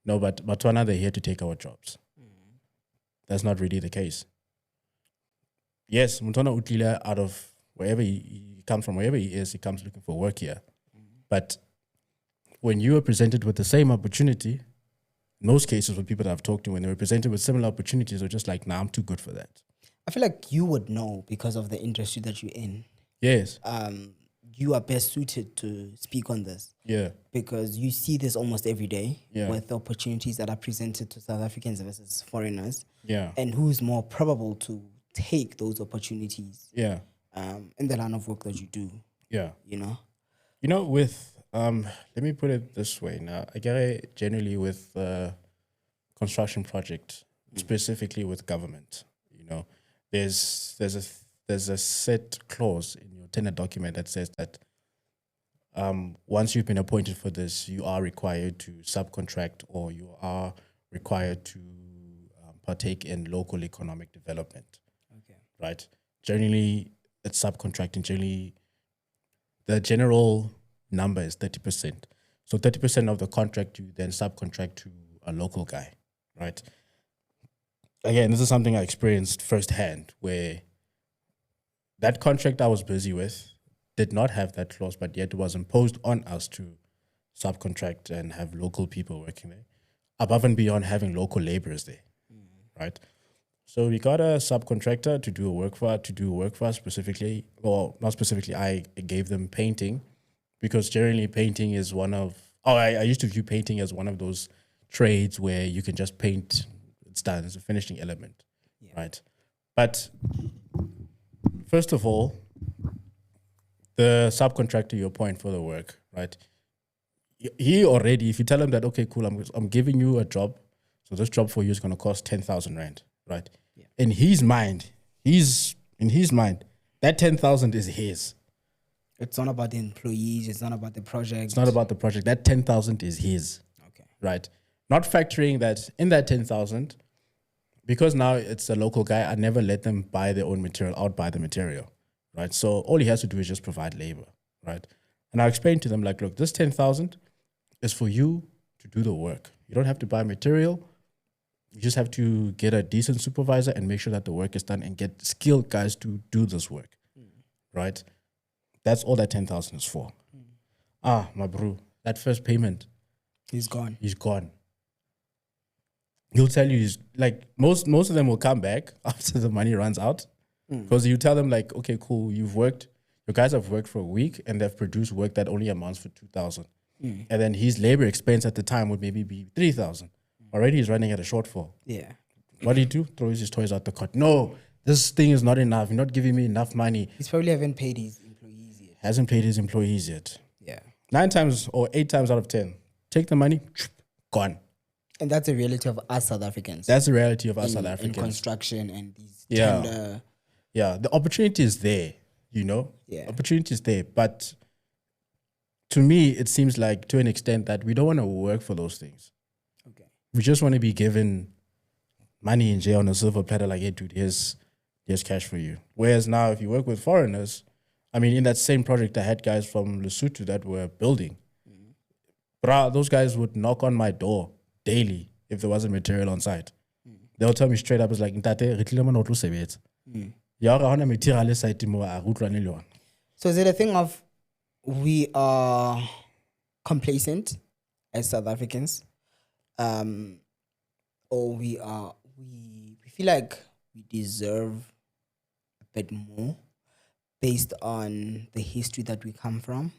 no, but Botswana, they're here to take our jobs. Mm-hmm. That's not really the case. Yes, Botswana utlile out of wherever he comes from, wherever he is, he comes looking for work here. Mm-hmm. But when you are presented with the same opportunity, in most cases with people that I've talked to, when they were presented with similar opportunities, they're just like, nah, I'm too good for that. I feel like you would know because of the industry that you're in. Yes. You are best suited to speak on this. Yeah. Because you see this almost every day with the opportunities that are presented to South Africans versus foreigners. Yeah. And who's more probable to take those opportunities. Yeah. In the line of work that you do. Yeah. You know? You know, with let me put it this way now. I get it generally with construction project specifically with government. You know, there's a set clause in your tenure document that says that once you've been appointed for this, you are required to subcontract or you are required to partake in local economic development. Okay. Right? Generally, it's subcontracting. Generally, the general number is 30%. So 30% of the contract you then subcontract to a local guy, right? Again, this is something I experienced firsthand where that contract I was busy with did not have that clause, but yet it was imposed on us to subcontract and have local people working there, above and beyond having local laborers there, right? So we got a subcontractor to do work for us specifically, or not specifically. I gave them painting because generally painting is I used to view painting as one of those trades where you can just paint, it's done, it's a finishing element, right? But first of all, the subcontractor you appoint for the work, right? He already, if you tell him that, okay, cool, I'm giving you a job, so this job for you is going to cost 10,000 rand, right? Yeah. In his mind, that 10,000 is his. It's not about the employees. It's not about the project. It's not about the project. That 10,000 is his. Okay. Right. Not factoring that in that 10,000, because now it's a local guy, I never let them buy their own material, outbuy the material. Right. So all he has to do is just provide labor. Right. And I explained to them, like, look, this 10,000 is for you to do the work. You don't have to buy material. You just have to get a decent supervisor and make sure that the work is done and get skilled guys to do this work. Right. That's all that 10,000 is for. My bro, that first payment, he's gone. He'll tell you, most of them will come back after the money runs out, because you tell them, like, okay, cool, your guys have worked for a week and they've produced work that only amounts for 2,000, and then his labor expense at the time would maybe be 3,000. Already he's running at a shortfall. Yeah. What do you do? Throws his toys out the cot. No, this thing is not enough. You're not giving me enough money. He's probably haven't paid his employees yet. Hasn't paid his employees yet. Yeah. 9 times or 8 times out of 10, take the money, gone. And that's the reality of us South Africans. That's the reality of us South Africans. In construction and these tender. Yeah, the opportunity is there, you know? Yeah. Opportunity is there. But to me, it seems like, to an extent, that we don't want to work for those things. Okay. We just want to be given money in jail on a silver platter, like, hey, dude, here's cash for you. Whereas now, if you work with foreigners, I mean, in that same project, I had guys from Lesotho that were building. Bruh, those guys would knock on my door daily if there wasn't material on site. They'll tell me straight up, it's like, Ntate, re tlile mona o tlo sebetsa. Ya re ha hona material le site mo a re utlwane le yona. So is it a thing of we are complacent as South Africans, or we feel like we deserve a bit more based on the history that we come from?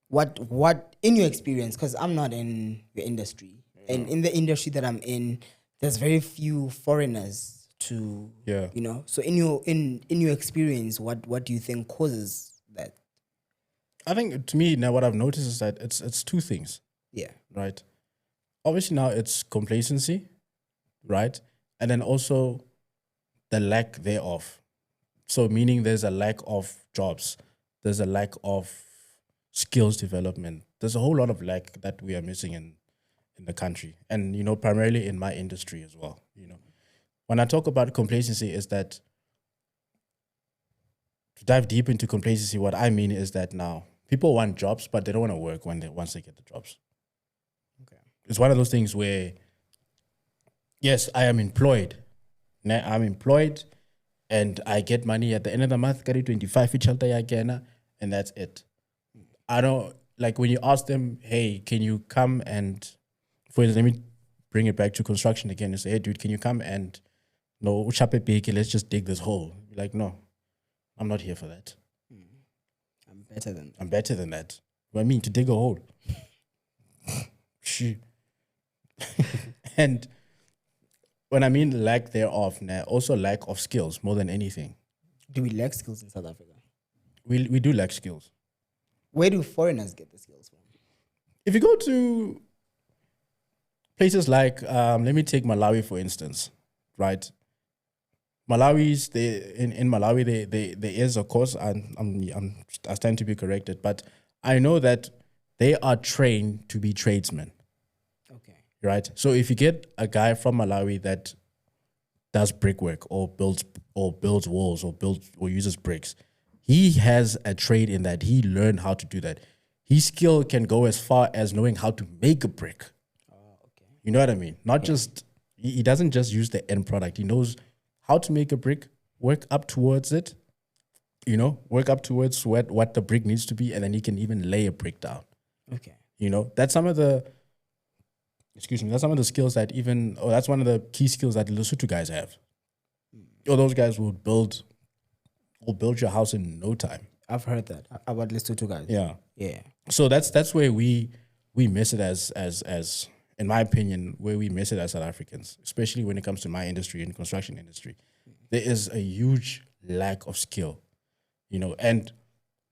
What in your experience, because I'm not in your industry, and in the industry that I'm in, there's very few foreigners to, you know. So in your experience, what do you think causes that? I think, to me, now what I've noticed is that it's two things. Yeah. Right. Obviously now it's complacency, right? And then also the lack thereof. So meaning there's a lack of jobs. There's a lack of skills development. There's a whole lot of lack that we are missing in the country. And, you know, primarily in my industry as well. You know, when I talk about complacency, is that to dive deep into complacency, what I mean is that now people want jobs, but they don't want to work once they get the jobs. Okay. It's one of those things where, yes, I am employed. I'm employed and I get money at the end of the month, carry 25 again, and that's it. I don't, like, when you ask them, hey, can you come and, for instance, let me bring it back to construction again and say, hey, dude, can you come and, no, let's just dig this hole. Like, no, I'm not here for that. I'm better than that. What I mean, to dig a hole. And when I mean lack thereof, also lack of skills more than anything. Do we lack skills in South Africa? We do lack skills. Where do foreigners get the skills from? If you go to places like, let me take Malawi for instance, right? In Malawi, there is, of course, I stand to be corrected, but I know that they are trained to be tradesmen. Okay. Right? So if you get a guy from Malawi that does brickwork or builds walls or uses bricks, he has a trade in that. He learned how to do that. His skill can go as far as knowing how to make a brick. Oh, okay. You know what I mean? Not just he doesn't just use the end product. He knows how to make a brick, work up towards it, work up towards what the brick needs to be, and then he can even lay a brick down. Okay. That's some of the skills that that's one of the key skills that Lesotho guys have. Or those guys will build your house in no time. I've heard that about Lesotho guys. Yeah. Yeah. So that's where we miss it as in my opinion, where we miss it as South Africans, especially when it comes to my industry and construction industry. There is a huge lack of skill, and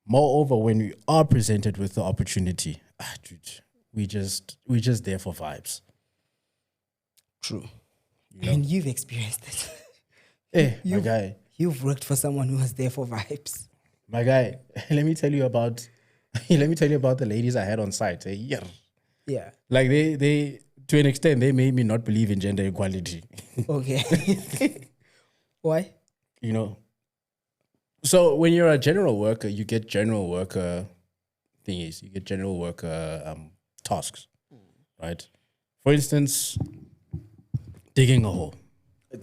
moreover, when we are presented with the opportunity, dude, we just there for vibes. True. And you've experienced it. My guy. You've worked for someone who was there for vibes. My guy, let me tell you about the ladies I had on site. Yeah. Yeah. Like they to an extent they made me not believe in gender equality. Okay. Why? So when you're a general worker, you get general worker thingies. You get general worker tasks, right? For instance, digging a hole,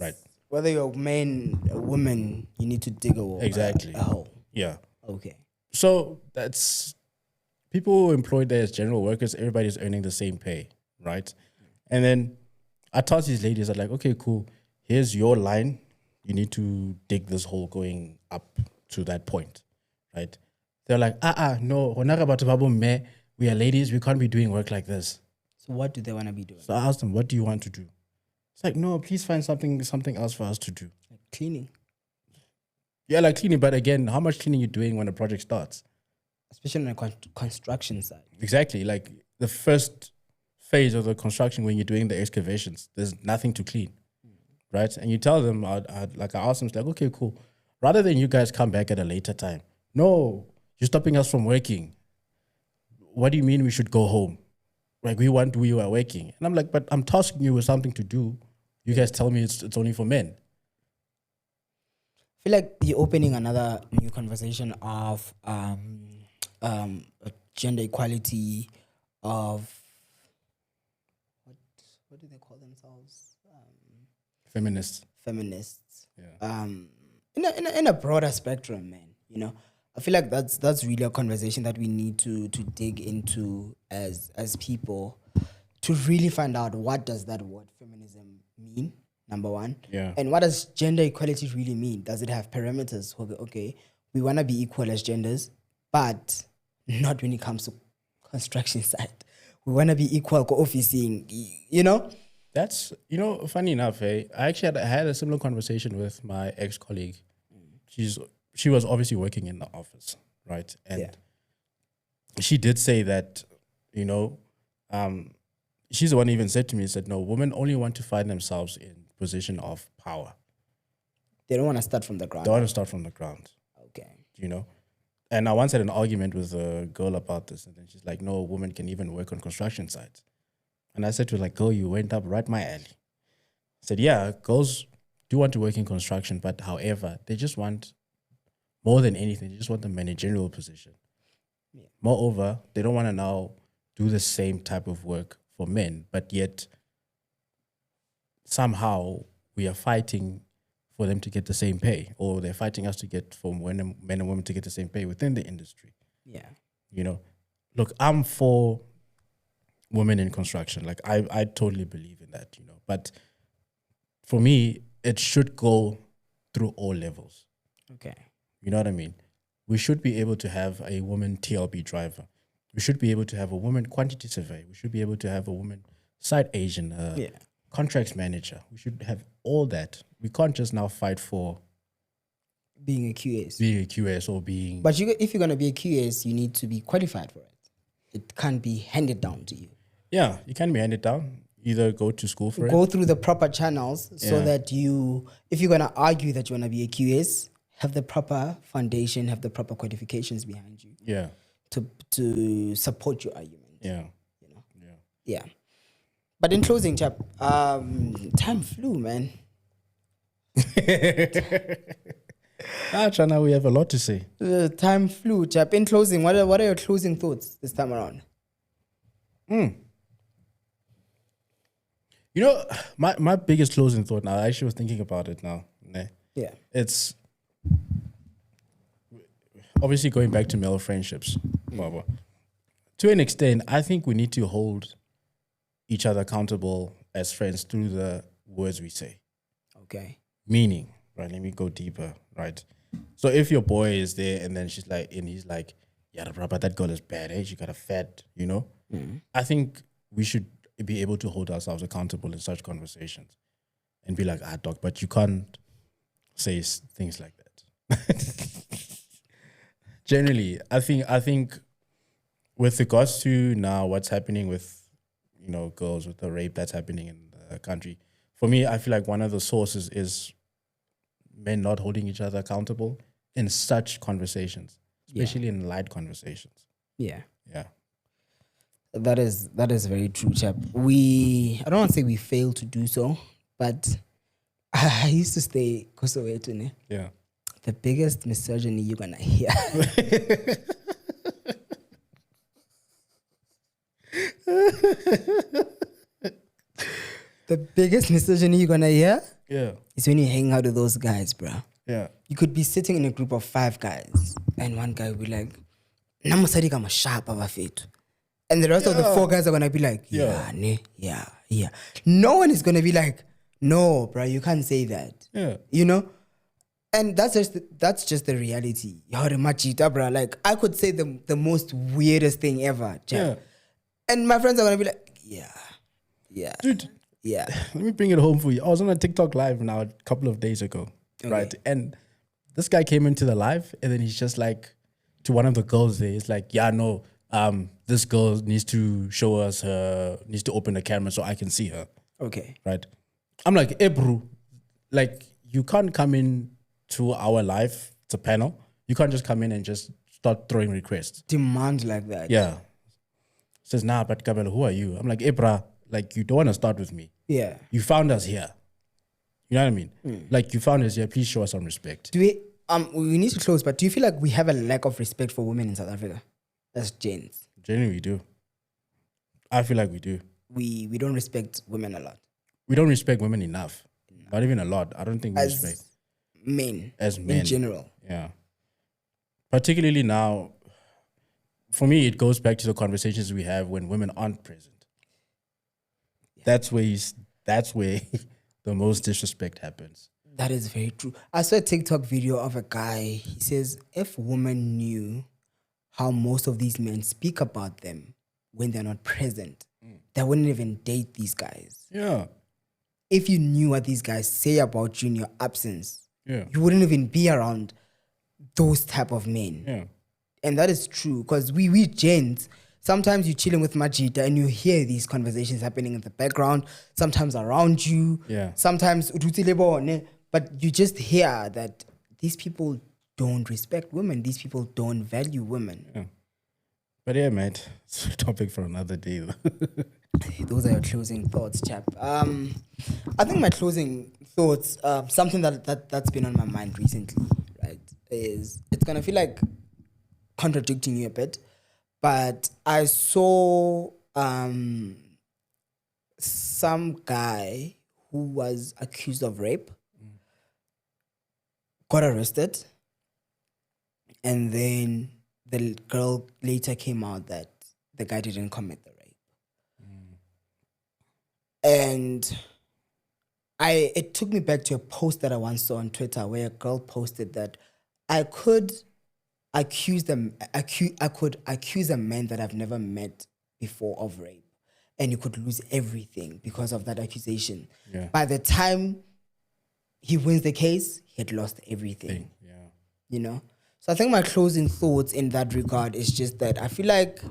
right? Whether you're a man or woman, you need to dig a hole. Exactly. A hole. Yeah. Okay. So that's people employed there as general workers. Everybody's earning the same pay, right? And then I taught these ladies, I'm like, okay, cool. Here's your line. You need to dig this hole going up to that point, right? They're like, no, we are ladies. We can't be doing work like this. So what do they want to be doing? So I asked them, what do you want to do? It's like, no, please find something else for us to do. Like cleaning. Yeah, like cleaning. But again, how much cleaning are you doing when the project starts? Especially on the construction side. Exactly. Like the first phase of the construction when you're doing the excavations, there's nothing to clean, right? And you tell them, I asked them, like, okay, cool. Rather than you guys come back at a later time, no, you're stopping us from working. What do you mean we should go home? Like we are working. And I'm like, but I'm tasking you with something to do. You guys tell me it's only for men. I feel like you're opening another new conversation of gender equality, of what do they call themselves? Feminists. Yeah. In a broader spectrum, man. I feel like that's really a conversation that we need to dig into as people to really find out what does that word feminism mean, number one. Yeah. And what does gender equality really mean? Does it have parameters? Okay, we want to be equal as genders, but not when it comes to construction site. We want to be equal co-officing, That's, funny enough, I actually had a similar conversation with my ex-colleague. She was obviously working in the office, right? And she did say that, she's the one who even said to me, said, no, women only want to find themselves in position of power. They don't want to start from the ground. They want to start from the ground. Okay. And I once had an argument with a girl about this, and then she's like, no, women can even work on construction sites. And I said to her, like, girl, you went up right my alley. I said, yeah, girls do want to work in construction, but however, they just want, more than anything, they just want the managerial position. Yeah. Moreover, they don't want to now do the same type of work for men, but yet somehow we are fighting for them to get the same pay, or they're fighting us to get for men and women to get the same pay within the industry. Yeah. Look, I'm for women in construction. Like I totally believe in that, but for me, it should go through all levels. Okay. You know what I mean? We should be able to have a woman TLB driver. We should be able to have a woman quantity surveyor. We should be able to have a woman site agent, contracts manager. We should have all that. We can't just now fight for being a QS. But if you're going to be a QS, you need to be qualified for it. It can't be handed down to you. Yeah, it can be handed down. either go to school for Go it. through the proper channels so Yeah. that if you're gonna argue that you wanna be a QS, have the proper foundation, have the proper qualifications behind you Yeah. to support your argument. Yeah. You know. Yeah. Yeah. But in closing, chap, time flew, man. Chana, we have a lot to say. Time flew, chap. In closing, what are your closing thoughts this time around? You know, my biggest closing thought now, I actually was thinking about it now. Né? Yeah. It's obviously going back to male friendships. Baba. To an extent, I think we need to hold each other accountable as friends through the words we say. Okay. Meaning, right? Let me go deeper, right? So if your boy is there and then he's like, yeah, but that girl is bad, eh? She got a fat, you know? I think we should be able to hold ourselves accountable in such conversations and be like, dog, but you can't say things like that. Generally, I think with regards to now what's happening with, you know, girls, with the rape that's happening in the country, for me, I feel like one of the sources is men not holding each other accountable in such conversations, especially in light conversations. Yeah. Yeah. That is very true, chap. I don't want to say we failed to do so, but I used to stay Kosovo. Yeah. The biggest misogyny you're gonna hear. The biggest misogyny you're gonna hear is when you hang out with those guys, bro. Yeah. You could be sitting in a group of 5 guys, and one guy will be like, "Namusadi kama sharp abafethu." And the rest of the 4 guys are gonna be like, yeah. No one is gonna be like, no, bro, you can't say that. Yeah. You know? And that's just the reality. Bro. Like, I could say the most weirdest thing ever. Yeah. And my friends are gonna be like, yeah. Dude. Yeah. Let me bring it home for you. I was on a TikTok live now a couple of days ago. Okay. Right. And this guy came into the live and then he's just like, to one of the girls there, he's like, yeah, no, this girl needs to show us needs to open the camera so I can see her. Okay. Right. I'm like, hey, bro, like, you can't come in to our live, it's a panel. You can't just come in and just start throwing requests. Demand like that. Yeah. Says, nah, but Kabelo, who are you? I'm like, hey, brah, like, you don't want to start with me. Yeah. You found us here. You know what I mean? Like, you found us here. Please show us some respect. Do we need to close, but do you feel like we have a lack of respect for women in South Africa as gents? Generally, we do. I feel like we do. We don't respect women a lot. We don't respect women enough. Not even a lot. I don't think we respect. Men. As men. In general. Yeah. Particularly now, for me, it goes back to the conversations we have when women aren't present. Yeah. That's where the most disrespect happens. That is very true. I saw a TikTok video of a guy. He says, if women knew how most of these men speak about them when they're not present, they wouldn't even date these guys. Yeah. If you knew what these guys say about you in your absence, you wouldn't even be around those type of men. Yeah. And that is true, because we gents, sometimes you're chilling with Majita and you hear these conversations happening in the background, sometimes around you, sometimes, but you just hear that these people don't respect women, these people don't value women. Yeah. But yeah, mate, it's a topic for another day, though. Those are your closing thoughts, chap. I think my closing thoughts, something that's been on my mind recently, right, is it's gonna feel like contradicting you a bit, but I saw some guy who was accused of rape, got arrested, and then the girl later came out that the guy didn't commit the rape. And it took me back to a post that I once saw on Twitter where a girl posted that I could accuse a man that I've never met before of rape, and you could lose everything because of that accusation. Yeah. By the time he wins the case, he had lost everything. Yeah. You know? So I think my closing thoughts in that regard is just that I feel like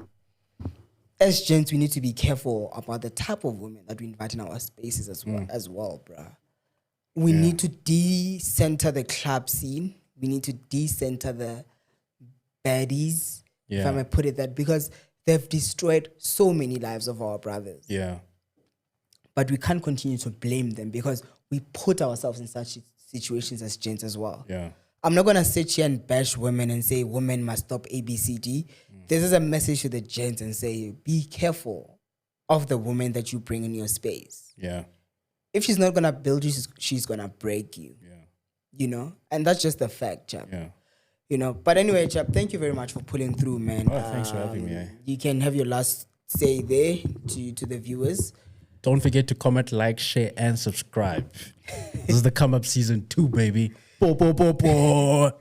as gents, we need to be careful about the type of women that we invite in our spaces as well, bruh. We need to de-center the club scene. We need to de-center the baddies, if I may put it that, because they've destroyed so many lives of our brothers. Yeah. But we can't continue to blame them because we put ourselves in such situations as gents as well. Yeah. I'm not going to sit here and bash women and say women must stop ABCD. This is a message to the gents and say, be careful of the woman that you bring in your space. Yeah. If she's not going to build you, she's going to break you. Yeah. You know? And that's just the fact, chap. Yeah. You know? But anyway, chap, thank you very much for pulling through, man. Oh, thanks for having me. You can have your last say there to the viewers. Don't forget to comment, like, share, and subscribe. This is the Come Up Season 2, baby. Bo, bo, bo, bo.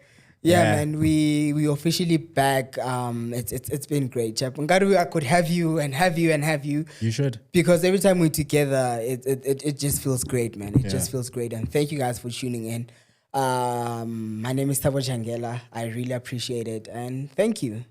Yeah, man, we officially back. It's been great, chap. Ngadu, I could have you and have you and have you. You should. Because every time we're together, it just feels great, man. It just feels great. And thank you guys for tuning in. My name is Thabo Jangela. I really appreciate it. And thank you.